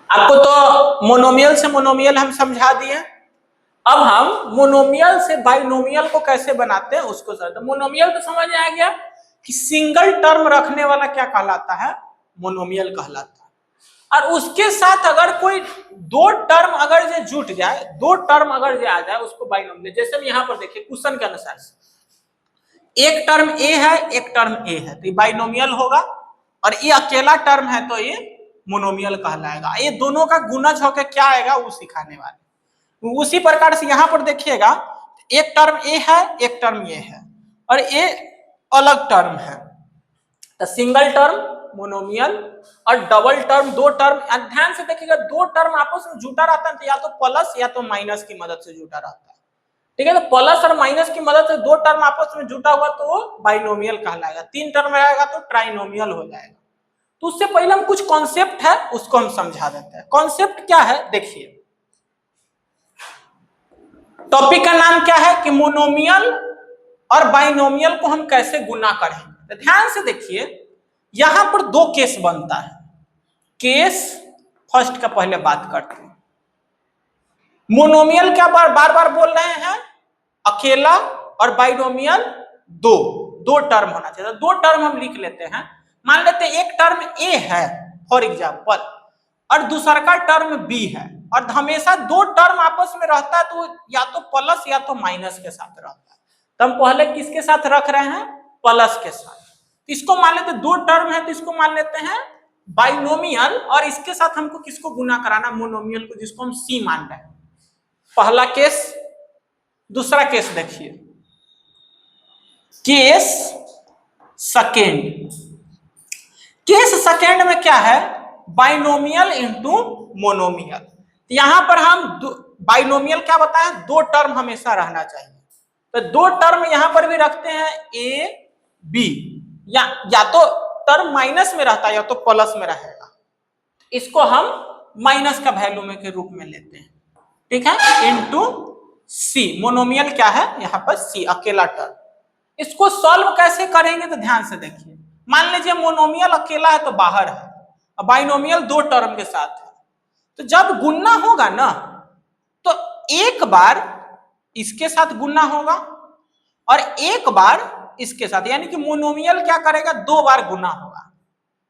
आपको तो मोनोमियल से मोनोमियल हम समझा दिए। अब हम मोनोमियल से बाइनोमियल को कैसे बनाते हैं उसको समझते हैं। मोनोमियल तो समझ में आ गया कि सिंगल टर्म रखने वाला क्या कहलाता है, मोनोमियल कहलाता है। और उसके साथ अगर कोई दो टर्म अगर जो जुट जाए, दो टर्म अगर जो आ जाए उसको बाइनोमियल। जैसे हम यहाँ पर देखिए क्वेश्चन के अनुसार एक टर्म ए है एक टर्म ए है तो ये बाइनोमियल होगा, और ये अकेला टर्म है तो ये मोनोमियल कहलाएगा। ये दोनों का गुणज होकर क्या आएगा वो सिखाने वाले। उसी प्रकार से यहाँ पर देखिएगा एक टर्म ए है एक टर्म ए है और ए अलग टर्म है तो सिंगल टर्म मोनोमियल, और डबल टर्म दो टर्म। ध्यान से देखिएगा दो टर्म आपस में जुटा रहता है तो या तो प्लस या तो माइनस की मदद से जुटा रहता है। ठीक है, तो प्लस और माइनस की मदद से दो टर्म आपस में जुटा हुआ तो वो बाइनोमियल कहलाएगा। तीन टर्म रहेगा तो ट्राइनोमियल हो जाएगा। तो उससे पहले हम कुछ कॉन्सेप्ट है उसको हम समझा देते हैं। कॉन्सेप्ट क्या है देखिए, टॉपिक का नाम क्या है कि मोनोमियल और बाइनोमियल को हम कैसे गुना करेंगे। तो ध्यान से देखिए यहां पर दो केस बनता है। केस फर्स्ट का पहले बात करते हैं। मोनोमियल क्या बार बार बोल रहे हैं, अकेला, और बाइनोमियल दो दो टर्म होना चाहिए। दो टर्म हम लिख लेते हैं। मान लेते हैं एक टर्म ए है फॉर एग्जांपल और दूसरा का टर्म बी है, और हमेशा दो टर्म आपस में रहता है तो या तो प्लस या तो माइनस के साथ रहता है। तो हम पहले किसके साथ रख रहे हैं, प्लस के साथ। तो इसको मान लेते दो टर्म है तो इसको मान लेते हैं बाइनोमियल, और इसके साथ हमको किसको गुना कराना, मोनोमियल को, जिसको हम सी मान रहे हैं। पहला केस। दूसरा केस देखिए, केस सेकेंड। केस सेकेंड में क्या है, बाइनोमियल इंटू मोनोमियल। यहां पर हम बाइनोमियल क्या बताएं, दो टर्म हमेशा रहना चाहिए। तो दो टर्म यहां पर भी रखते हैं ए बी, या तो टर्म माइनस में रहता है या तो प्लस में रहेगा। इसको हम माइनस का वैल्यू में के रूप में लेते हैं। ठीक है, इंटू सी। मोनोमियल क्या है यहाँ पर सी, अकेला टर्म। इसको सॉल्व कैसे करेंगे तो ध्यान से देखिए। मान लीजिए मोनोमियल अकेला है तो बाहर है और बाइनोमियल दो टर्म के साथ है। तो जब गुणा होगा ना तो एक बार इसके साथ गुणा होगा और एक बार इसके साथ, यानी कि मोनोमियल क्या करेगा, दो बार गुणा होगा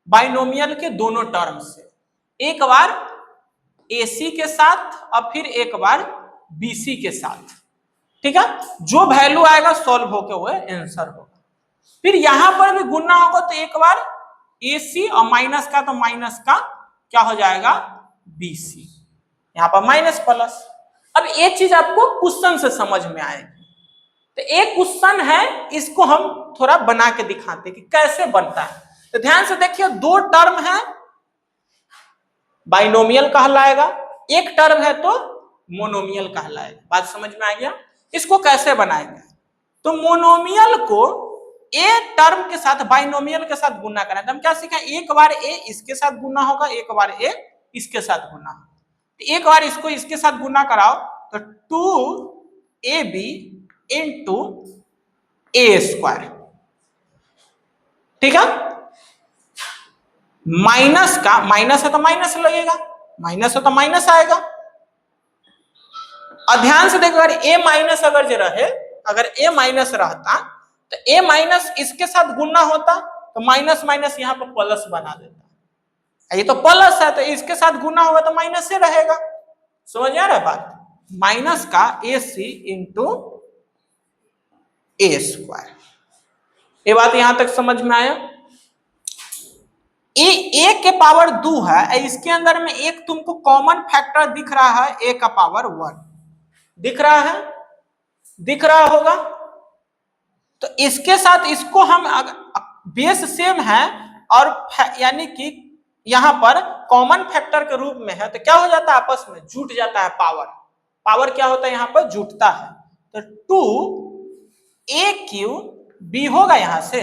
बाइनोमियल के दोनों टर्म से। एक बार AC के साथ और फिर एक बार BC के साथ। ठीक है, जो वैल्यू आएगा सॉल्व होके हुए आंसर होगा। फिर यहां पर भी गुणा होगा तो एक बार AC और माइनस का तो माइनस का क्या हो जाएगा, BC। यहां पर माइनस प्लस। अब एक चीज आपको क्वेश्चन से समझ में आएगी। तो एक क्वेश्चन है, इसको हम थोड़ा बना के दिखाते हैं कि कैसे बनता है। तो ध्यान से देखिए, दो टर्म है बाइनोमियल कहलाएगा, एक टर्म है तो मोनोमियल कहलाएगा। बात समझ में आ गया। इसको कैसे बनाएंगे, तो मोनोमियल को ए टर्म के साथ बाइनोमियल के साद गुना करना है। तो हम क्या सीखा, एक बार ए इसके साथ गुना होगा, एक बार ए इसके साथ गुना होगा। तो एक बार इसको इसके साथ गुना कराओ तो 2AB इंटू ए स्क्वायर। ठीक है, माइनस का माइनस है तो माइनस लगेगा, माइनस है तो माइनस आएगा। और ध्यान से देखो, अगर ए माइनस अगर जो रहे, अगर ए माइनस रहता तो ए माइनस इसके साथ गुना होता तो माइनस माइनस यहाँ पर प्लस बना देता। ये तो प्लस है तो इसके साथ गुना होगा तो माइनस से रहेगा। समझ आ रहा है बात। माइनस का AC इंटू ए स्क्वायर। ये बात यहां तक समझ में आया। ए के पावर 2 है, इसके अंदर में एक तुमको कॉमन फैक्टर दिख रहा है, ए का पावर 1 दिख रहा है, दिख रहा होगा। तो इसके साथ इसको हम बेस सेम है और यानी कि यहां पर कॉमन फैक्टर के रूप में है तो क्या हो जाता है, आपस में जुट जाता है। पावर पावर क्या होता है, यहां पर जुटता है। तो 2AQB होगा, यहां से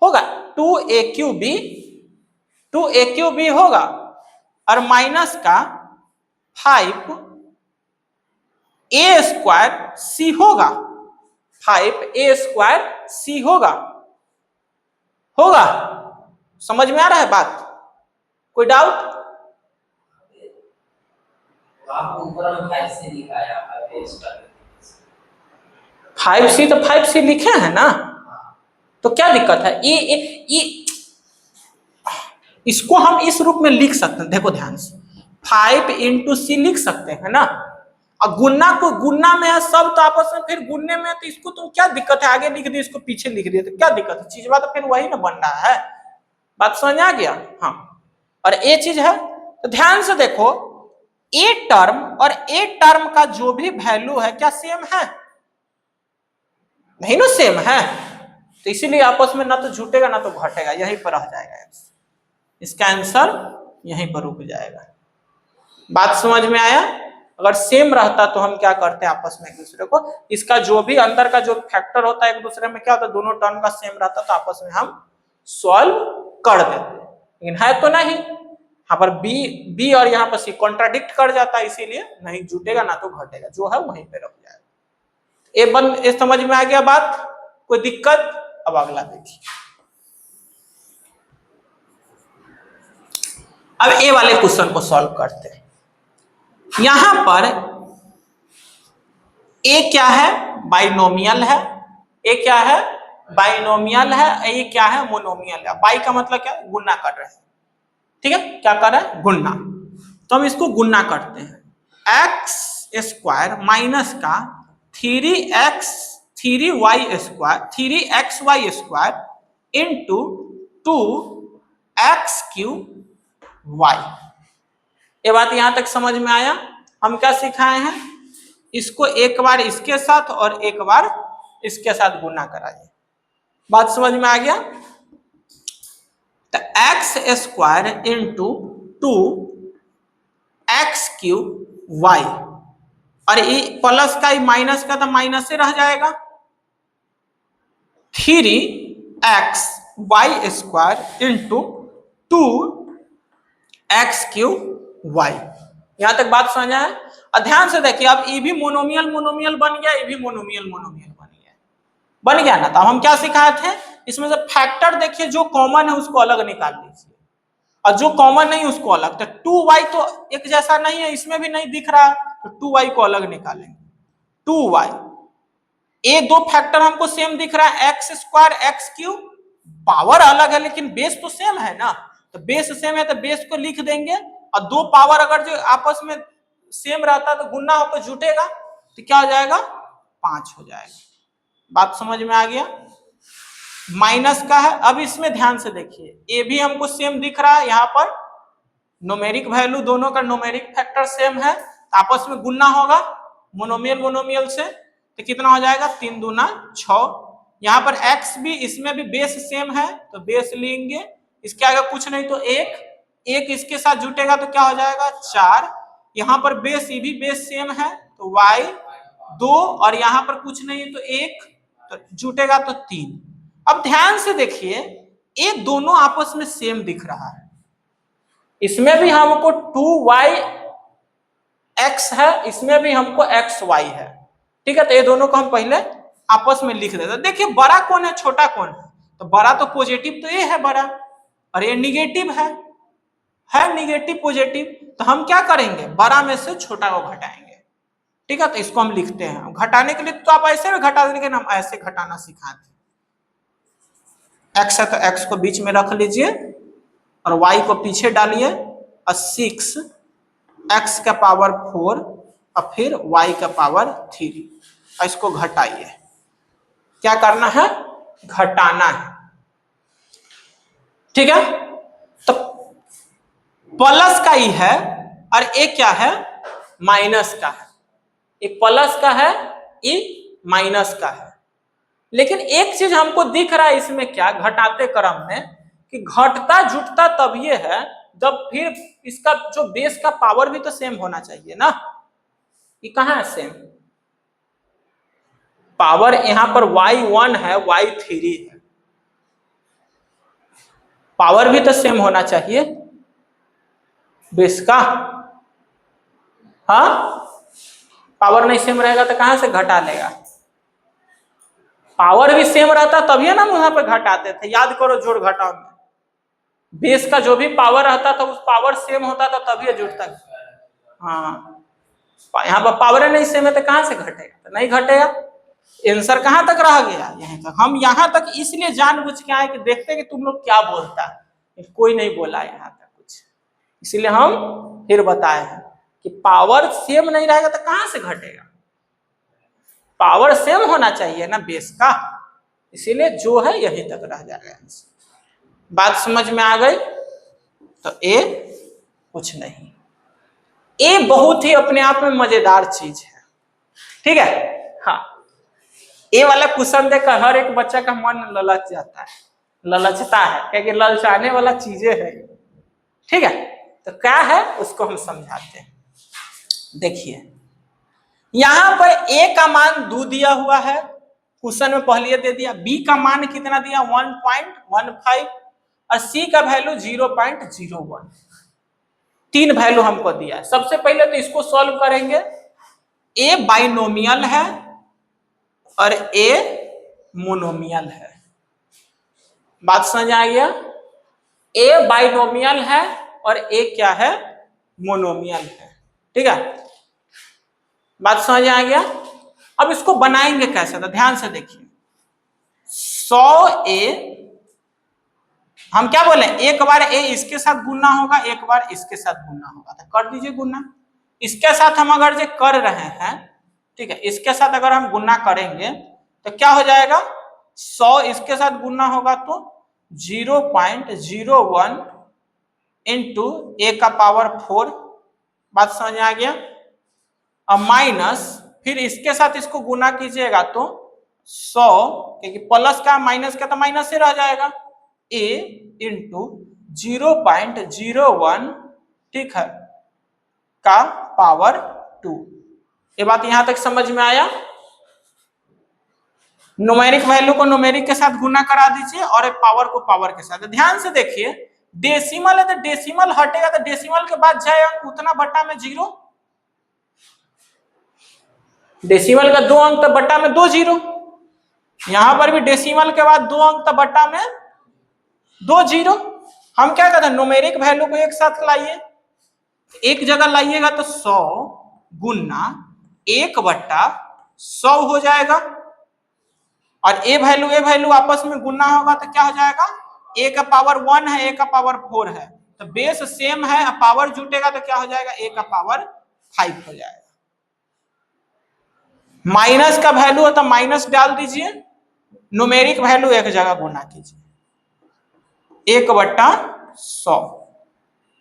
होगा 2AQB होगा, और माइनस का 5A स्क्वायर C होगा, 5A स्क्वायर C होगा। समझ में आ रहा है बात, कोई डाउट? आप ऊपर में 5C लिखा है यहाँ पे इस पर 5C तो 5C लिखे हैं ना, तो क्या दिक्कत है? इसको हम इस रूप में लिख सकते हैं, देखो ध्यान से, 5 into C लिख सकते हैं ना। और गुन्ना को गुन्ना में है सब, तो आपस में फिर गुन्ने में, तो इसको तुम क्या दिक्कत है, आगे लिख दिए इसको पीछे लिख दिए, तो क्या दिक्कत है? चीज बात तो फिर वही ना बन रहा है। बात समझ आ गया? हाँ। और ये चीज है, तो ध्यान से देखो, ए टर्म और ए टर्म का जो भी वैल्यू है क्या सेम है? नहीं ना सेम है, तो इसीलिए आपस में ना तो जुटेगा ना तो घटेगा, यहीं पर रह जाएगा। इसका आंसर यहीं पर रुक जाएगा। बात समझ में आया? अगर सेम रहता तो हम क्या करते हैं, आपस में एक दूसरे को, इसका जो भी अंदर का जो फैक्टर होता है एक दूसरे में क्या होता है, दोनों टर्म का सेम रहता तो आपस में हम सॉल्व कर देते, लेकिन है तो नहीं। यहाँ पर बी और यहाँ पर सी कॉन्ट्राडिक्ट कर जाता है, इसीलिए नहीं जुटेगा ना तो घटेगा, जो है वहीं पे रख जाएगा। ये समझ में आ गया बात? कोई दिक्कत? अब अगला देखिए। अब ए वाले क्वेश्चन को सॉल्व करते हैं। यहां पर ए क्या है? बाइनोमियल है। ए क्या है? बाइनोमियल है। ए क्या है? मोनोमियल है। बाई का मतलब क्या? गुना कर रहे हैं, ठीक है? क्या कर रहे हैं? गुना। तो हम इसको गुना करते हैं। एक्स स्क्वायर माइनस का 3xy स्क्वायर इंटू 2x³ ये बात यहां तक समझ में आया? हम क्या सिखाए हैं? इसको एक बार इसके साथ और एक बार इसके साथ गुना कराइए। बात समझ में आ गया? तो एक्स स्क्वायर इंटू 2x³ और ये प्लस का माइनस का तो माइनस से रह जाएगा। 3xy स्क्वायर इंटू 2x³ यहां तक बात समझ आए? और ध्यान से देखिए, अब ये भी मोनोमियल बन गया, ये भी मोनोमियल बन गया ना। तो हम क्या सिखाए थे? इसमें से फैक्टर देखिए, जो कॉमन है उसको अलग निकाल लीजिए और जो कॉमन नहीं उसको अलग। तो 2y तो एक जैसा नहीं है, इसमें भी नहीं दिख रहा, तो 2y को अलग निकालेंगे। 2y, ये दो फैक्टर हमको सेम दिख रहा है, एक्स स्क्वायर x³ पावर अलग है लेकिन बेस तो सेम है ना। तो बेस सेम है तो बेस को लिख देंगे, और दो पावर अगर जो आपस में सेम रहता तो गुना होकर जुटेगा तो क्या हो जाएगा? 5 हो जाएगा। बात समझ में आ गया? माइनस का है। अब इसमें ध्यान से देखिए, ये भी हमको सेम दिख रहा है, यहाँ पर न्यूमेरिक वैल्यू दोनों का न्यूमेरिक फैक्टर सेम है, आपस में गुना होगा मोनोमियल से, तो कितना हो जाएगा? 3 दूना 6। यहाँ पर x भी, इसमें भी बेस सेम है तो बेस लेंगे, इसके आगे कुछ नहीं तो एक इसके साथ जुटेगा तो क्या हो जाएगा? 4। यहाँ पर बेस, ये भी बेस सेम है तो y 2, और यहाँ पर कुछ नहीं है तो 1, तो जुटेगा तो 3। अब ध्यान से देखिए, ये दोनों आपस में सेम दिख रहा है, इसमें भी हमको 2yx है, इसमें भी हमको xy है, ठीक है? तो ये दोनों को हम पहले आपस में लिख देते। देखिए बड़ा कौन है छोटा कौन है? तो बड़ा तो पॉजिटिव तो ये है बड़ा, और ये निगेटिव है निगेटिव पॉजिटिव, तो हम क्या करेंगे? बड़ा में से छोटा को घटाएंगे, ठीक है? तो इसको हम लिखते हैं। घटाने के लिए तो आप ऐसे भी घटा देंगे, हम ऐसे घटाना सिखाते हैं। x है तो x को बीच में रख लीजिए और y को पीछे डालिए, और 6 x का पावर 4 और फिर y का पावर 3, और इसको घटाइए। क्या करना है? घटाना है, ठीक है? तो प्लस का ही है और एक क्या है? माइनस का है। एक प्लस का है, एक माइनस का है। लेकिन एक चीज हमको दिख रहा है इसमें, क्या? घटाते क्रम में, कि घटता जुटता तब ये है जब फिर इसका जो बेस का पावर भी तो सेम होना चाहिए ना। ये कहाँ है सेम? पावर यहां पर y1 है, y3 है, पावर भी तो सेम होना चाहिए बेस का। हाँ, पावर नहीं सेम रहेगा तो कहां से घटा लेगा? पावर भी सेम रहता तभी ना वहां पर घटाते थे। याद करो जोड़ घटाव में, बेस का जो भी पावर रहता था उस पावर सेम होता था तभी जुड़ता। हाँ, यहाँ पर पावर नहीं सेम है तो कहां से घटेगा, तो नहीं घटेगा। आंसर कहां तक रह गया, यहीं तक। हम यहां तक इसलिए जानबूझ के आए कि देखते कि तुम लोग क्या बोलता है, कोई नहीं बोला यहाँ तक कुछ, इसलिए हम फिर बताए हैं कि पावर सेम नहीं रहेगा तो कहां से घटेगा, पावर सेम होना चाहिए ना बेस का, इसीलिए जो है यहीं तक रह जाएगा। बात समझ में आ गई। तो ए कुछ नहीं, ए बहुत ही अपने आप में मजेदार चीज है, ठीक है। हाँ, ए वाला क्वेश्चन देखकर हर एक बच्चा का मन ललच जाता है, ललचता है, क्योंकि ललचाने वाला चीजें है, ठीक है। तो क्या है उसको हम समझाते हैं। देखिए यहां पर ए का मान 2 दिया हुआ है, क्वेश्चन में पहले दे दिया। बी का मान कितना दिया 1.15 और सी का वैल्यू 0.01, 3 वैल्यू हमको दिया है। सबसे पहले तो इसको सॉल्व करेंगे। ए बाइनोमियल है और ए मोनोमियल है, बात समझ आ गया। ए बाइनोमियल है और ए क्या है, मोनोमियल है, ठीक है, बात समझ आ गया। अब इसको बनाएंगे कैसे, तो ध्यान से देखिए। 100a, हम क्या बोले, एक बार ए इसके साथ गुना होगा, एक बार इसके साथ गुना होगा, तो कर दीजिए गुना। इसके साथ हम अगर जो कर रहे हैं, ठीक है, इसके साथ अगर हम गुना करेंगे तो क्या हो जाएगा, 100 इसके साथ गुना होगा तो 0.01 इंटू ए का पावर 4, बात समझ में आ गया। अब माइनस, फिर इसके साथ इसको गुना कीजिएगा तो 100, क्योंकि प्लस का माइनस का तो माइनस से रह जाएगा, ए इंटू 0.01, ठीक है, का पावर 2। ये बात यहां तक समझ में आया। न्यूमेरिक वैल्यू को न्यूमेरिक के साथ गुना करा दीजिए और पावर को पावर के साथ। ध्यान से देखिए, डेसिमल है तो डेसिमल हटेगा तो डेसिमल के बाद जाए अंक उतना बट्टा में 0, डेसिमल का 2 अंक तो बट्टा में 2 0, यहां पर भी डेसिमल के बाद 2 अंक तो बट्टा में 2 0। हम क्या कहते हैं, न्यूमेरिक वैल्यू को एक साथ लाइए, एक जगह लाइएगा तो 100 गुना 1/100 हो जाएगा, और ए वैल्यू आपस में गुना होगा तो क्या हो जाएगा, ए का पावर 1 है, ए का पावर 4 है, तो बेस सेम है, पावर जुटेगा तो क्या हो जाएगा, ए का पावर 5 हो जाएगा। माइनस का वैल्यू है तो माइनस डाल दीजिए, न्यूमेरिक वैल्यू एक जगह गुना कीजिए, 1/100,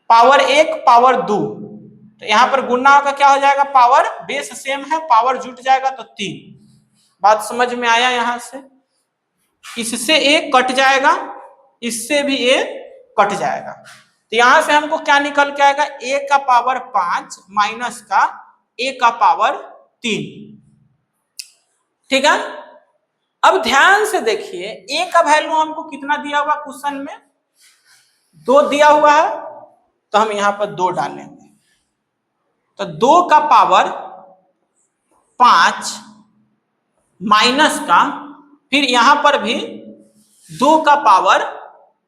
पावर 1 पावर 2, तो यहां पर गुना होगा क्या हो जाएगा, पावर बेस सेम है, पावर जुट जाएगा तो 3। बात समझ में आया। यहां से इससे ए कट जाएगा, इससे भी ए कट जाएगा, तो यहां से हमको क्या निकल के आएगा, ए का पावर 5 माइनस का ए का पावर 3, ठीक है। अब ध्यान से देखिए, ए का वैल्यू हमको कितना दिया हुआ क्वेश्चन में, 2 दिया हुआ है, तो हम यहां पर 2 डालेंगे, तो 2 का पावर 5 माइनस का, फिर यहां पर भी 2 का पावर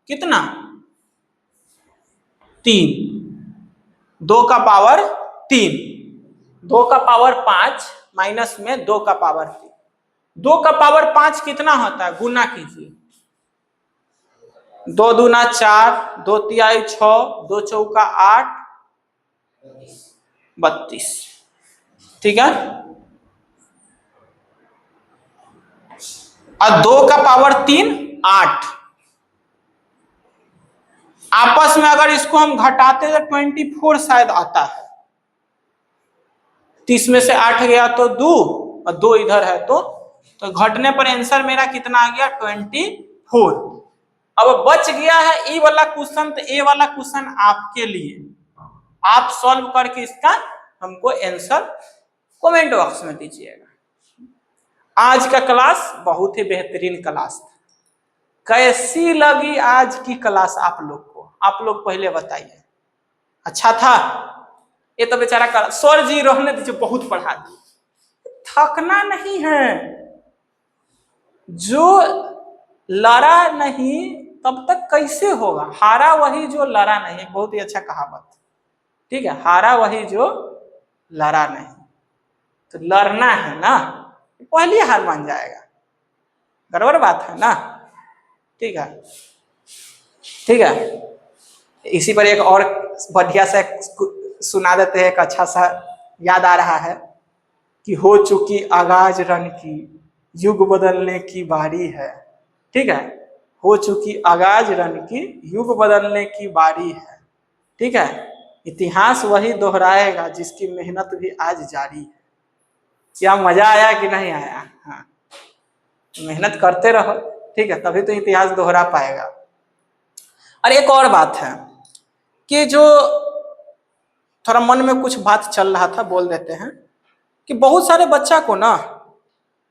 कितना, 3, 2 का पावर 3, 2 का पावर 5 माइनस में 2 का पावर 3, 2 का पावर 5 कितना होता है, गुना कीजिए, 2 दूना 4, 2 तिहाई 6, 2 चौका 8, 32, ठीक है। और 2 का पावर 3 8, आपस में अगर इसको हम घटाते तो 24 शायद आता है, 30 में से 8 गया तो 2 और 2 इधर है तो घटने पर आंसर मेरा कितना आ गया, 24। अब बच गया है ई वाला क्वेश्चन, तो ए वाला क्वेश्चन आपके लिए, आप सॉल्व करके इसका हमको आंसर कमेंट बॉक्स में दीजिएगा। आज का क्लास बहुत ही बेहतरीन क्लास था, कैसी लगी आज की क्लास आप लोग को, आप लोग पहले बताइए। अच्छा था? ये तो बेचारा सर जी रहने दीजिए, बहुत पढ़ा दिए, थकना नहीं है, जो लड़ा नहीं तब तक कैसे होगा, हारा वही जो लड़ा नहीं, बहुत ही अच्छा कहावत, ठीक है, हारा वही जो लड़ा नहीं। तो लड़ना है ना, पहली हार मान जाएगा। गड़बड़ बात है ना। ठीक है, ठीक है। इसी पर एक और बढ़िया सा सुना देते हैं, एक अच्छा सा याद आ रहा है कि हो चुकी आगाज रन की, युग बदलने की बारी है। ठीक है, हो चुकी आगाज रन की, युग बदलने की बारी है। ठीक है, इतिहास वही दोहराएगा जिसकी मेहनत भी आज जारी है। क्या मजा आया कि नहीं आया? हाँ, मेहनत करते रहो, ठीक है, तभी तो इतिहास दोहरा पाएगा। और एक और बात है कि जो थोड़ा मन में कुछ बात चल रहा था, बोल देते हैं कि बहुत सारे बच्चा को ना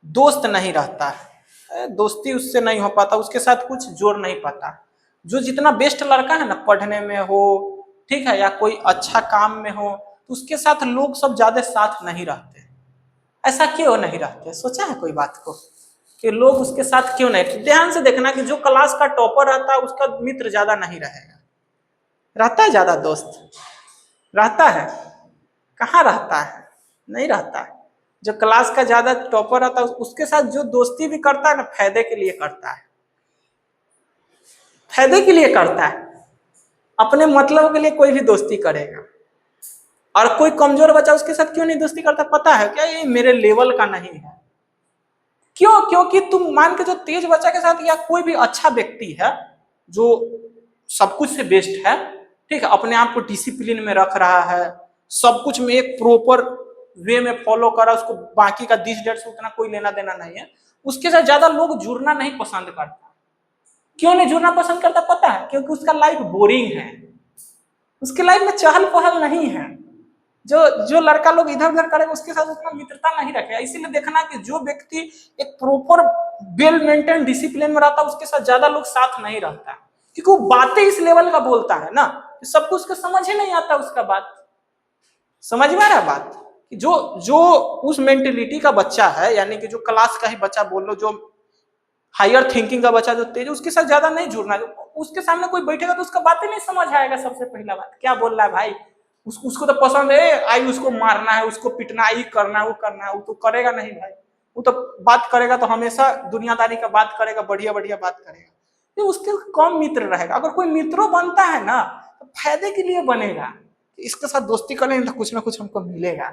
दोस्त नहीं रहता है, दोस्ती उससे नहीं हो पाता, उसके साथ कुछ जोड़ नहीं पाता। जो जितना बेस्ट लड़का है ना, पढ़ने में हो, ठीक है, या कोई अच्छा काम में हो, तो उसके साथ लोग सब ज्यादा साथ नहीं रहते। ऐसा क्यों नहीं रहते? सोचा है कोई बात को कि लोग उसके साथ क्यों नहीं? ध्यान से देखना कि जो क्लास का टॉपर रहता है उसका मित्र ज्यादा नहीं रहेगा। रहता है ज्यादा दोस्त? रहता है? कहाँ रहता है? नहीं रहता है। जो क्लास का ज्यादा टॉपर रहता है उसके साथ जो दोस्ती भी करता है ना, फायदे के लिए करता है, फायदे के लिए करता है। अपने मतलब के लिए कोई भी दोस्ती करेगा। और कोई कमजोर बच्चा उसके साथ क्यों नहीं दोस्ती करता पता है क्या? ये मेरे लेवल का नहीं है। क्यों? क्योंकि तुम मान के जो तेज बच्चा के साथ, या कोई भी अच्छा व्यक्ति है जो सब कुछ से बेस्ट है, ठीक है, अपने आप को डिसिप्लिन में रख रहा है, सब कुछ में एक प्रॉपर वे में फॉलो कर रहा है, उसको बाकी का दिस डेट से उतना कोई लेना देना नहीं है, उसके साथ ज्यादा लोग जुड़ना नहीं पसंद करता। क्यों नहीं जुड़ना पसंद करता पता है? क्योंकि उसका लाइफ बोरिंग है, उसके लाइफ में चहल पहल नहीं है। जो जो लड़का लोग इधर उधर करेगा उसके साथ उतना मित्रता नहीं रखेगा। इसीलिए देखना कि जो व्यक्ति एक प्रॉपर वेल मेंटेन डिसिप्लिन में रहता है उसके साथ ज्यादा लोग साथ नहीं रहता, क्योंकि वो बातें इस लेवल का बोलता है ना, सबको उसको समझ ही नहीं आता उसका बात। समझ में आ रहा बात? कि जो जो उस मेंटेलिटी का बच्चा है, यानी कि जो क्लास का ही बच्चा बोल लो, जो हायर थिंकिंग का बच्चा जो तेज, उसके साथ ज्यादा नहीं जुड़ना। उसके सामने कोई बैठेगा तो उसका बातें नहीं समझ आएगा। सबसे पहला बात क्या बोल रहा है भाई, उसको तो पसंद है आई उसको मारना है, उसको पिटना है, करना है, वो करना है, वो तो करेगा नहीं भाई। वो तो बात करेगा तो हमेशा दुनियादारी का बात करेगा, बढ़िया बढ़िया बात करेगा, तो उसके कम मित्र रहेगा। अगर कोई मित्रों बनता है ना तो फायदे के लिए बनेगा, इसके साथ दोस्ती करेंगे तो कुछ ना कुछ हमको मिलेगा,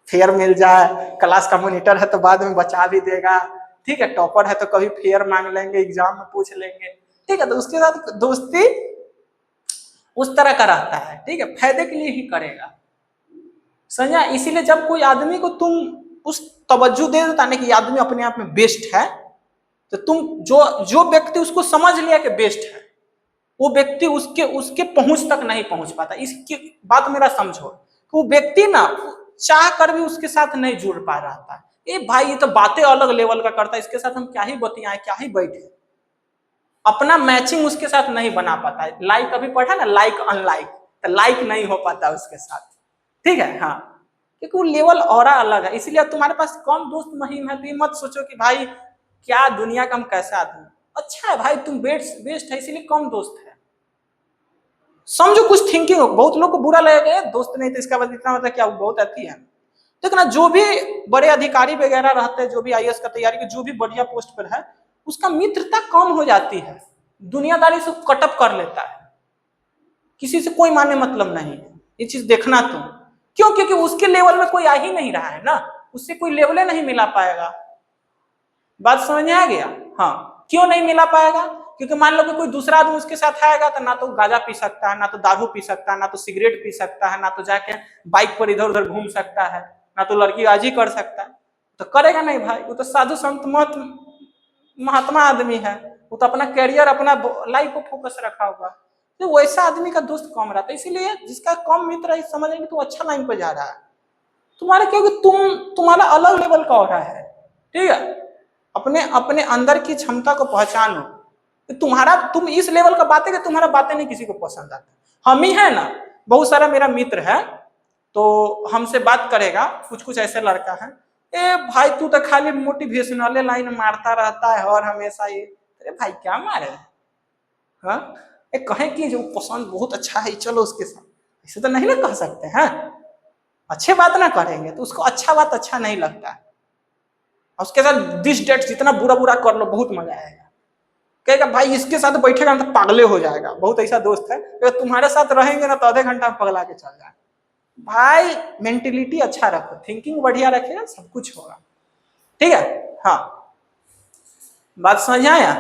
फेयर मिल जाए, क्लास का मॉनिटर है तो बाद में बचा भी देगा, ठीक है, टॉपर है तो कभी फेयर मांग लेंगे, एग्जाम में पूछ लेंगे, ठीक है, तो उसके साथ दोस्ती उस तरह का रहता है, ठीक है, फायदे के लिए ही करेगा। समझा? इसीलिए जब कोई आदमी को तुम उस तवज्जो दे देता ना कि आदमी अपने आप में बेस्ट है, तो तुम जो जो व्यक्ति उसको समझ लिया कि बेस्ट है, वो व्यक्ति उसके उसके पहुंच तक नहीं पहुंच पाता। इसकी बात मेरा समझो, वो व्यक्ति ना चाह कर भी उसके साथ नहीं जुड़ पा रहा था। ये भाई ये तो बातें अलग लेवल का करता है, इसके साथ हम क्या ही बतियाएं, क्या ही बैठे, अपना मैचिंग उसके साथ नहीं बना पाता है। लाइक अभी पढ़ा ना, लाइक अनलाइक, तो लाइक नहीं हो पाता उसके साथ, ठीक है। हाँ, क्योंकि वो लेवल और अलग है। इसीलिए तुम्हारे पास कम दोस्त मुहिम है तो ये मत सोचो कि भाई क्या दुनिया का हम कैसा आदमी। अच्छा है भाई, तुम बेस्ट है इसीलिए कम दोस्त है, समझो कुछ थिंकिंग हो। बहुत लोग को बुरा लगेगा दोस्त नहीं तो इसका इतना मतलब क्या बहुत अति है। देखना जो भी बड़े अधिकारी वगैरह रहते हैं, जो भी आईएएस का तैयारी के जो भी बढ़िया पोस्ट पर है, उसका मित्रता कम हो जाती है, दुनियादारी से कटअप कर लेता है, किसी से कोई माने मतलब नहीं है। ये चीज देखना तुम, क्यों? क्योंकि उसके लेवल में कोई आ ही नहीं रहा है ना, उससे कोई लेवल नहीं मिला पाएगा। बात समझ में आ गया? हाँ, क्यों नहीं मिला पाएगा? क्योंकि मान लो कि कोई दूसरा आदमी उसके साथ आएगा तो ना तो गांजा पी सकता है, ना तो दारू पी सकता है, ना तो सिगरेट पी सकता है, ना तो जाके बाइक पर इधर उधर घूम सकता है, ना तो लड़कीबाजी कर सकता है। तो करेगा नहीं भाई, वो तो साधु संत महात्मा आदमी है, वो तो अपना कैरियर अपना लाइफ को फोकस रखा होगा। तो वैसा आदमी का दोस्त कम रहता है। इसीलिए जिसका कम मित्र है समझ लेंगे तो अच्छा लाइन पे जा रहा है तुम्हारे, क्योंकि तुम्हारा अलग लेवल का हो रहा है, ठीक है। अपने अपने अंदर की क्षमता को पहचानो। तुम इस लेवल का बातें कि तुम्हारा बातें नहीं किसी को पसंद आता। हम ही है ना, बहुत सारा मेरा मित्र है तो हमसे बात करेगा, कुछ कुछ ऐसे लड़का है, ए भाई तू तो खाली मोटिवेशनल लाइन मारता रहता है और हमेशा ये। अरे भाई क्या मारे, हाँ, कहें कि जो पसंद बहुत अच्छा है चलो उसके साथ, ऐसे तो नहीं ना कह सकते हैं। अच्छे बात ना करेंगे तो उसको अच्छा बात अच्छा नहीं लगता है। उसके साथ दिस डेट जितना बुरा बुरा कर लो, बहुत मजा आएगा। कहेगा भाई इसके साथ बैठेगा ना तो पागले हो जाएगा। बहुत ऐसा दोस्त है, अगर तुम्हारे साथ रहेंगे ना तो आधे घंटा में पगला के चल जाए। भाई मेंटेलिटी अच्छा रखो, थिंकिंग बढ़िया रखेगा, सब कुछ होगा। ठीक है, हाँ, बात समझ आया?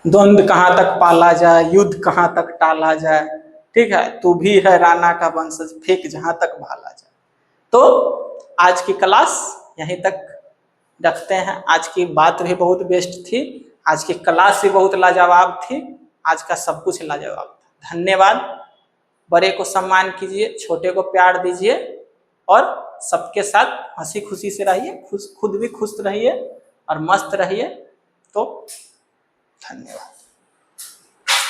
द्वंद्व कहाँ तक पाला जाए, युद्ध कहाँ तक टाला जाए। ठीक है, तू भी है राणा का वंशज, फेंक जहां तक भाला जाए। तो आज की क्लास यहीं तक रखते हैं। आज की बात भी बहुत बेस्ट थी, आज की क्लास भी बहुत लाजवाब थी, आज का सब कुछ लाजवाब था। धन्यवाद। बड़े को सम्मान कीजिए, छोटे को प्यार दीजिए और सबके साथ हंसी खुशी से रहिए, खुद भी खुश रहिए और मस्त रहिए। तो धन्यवाद।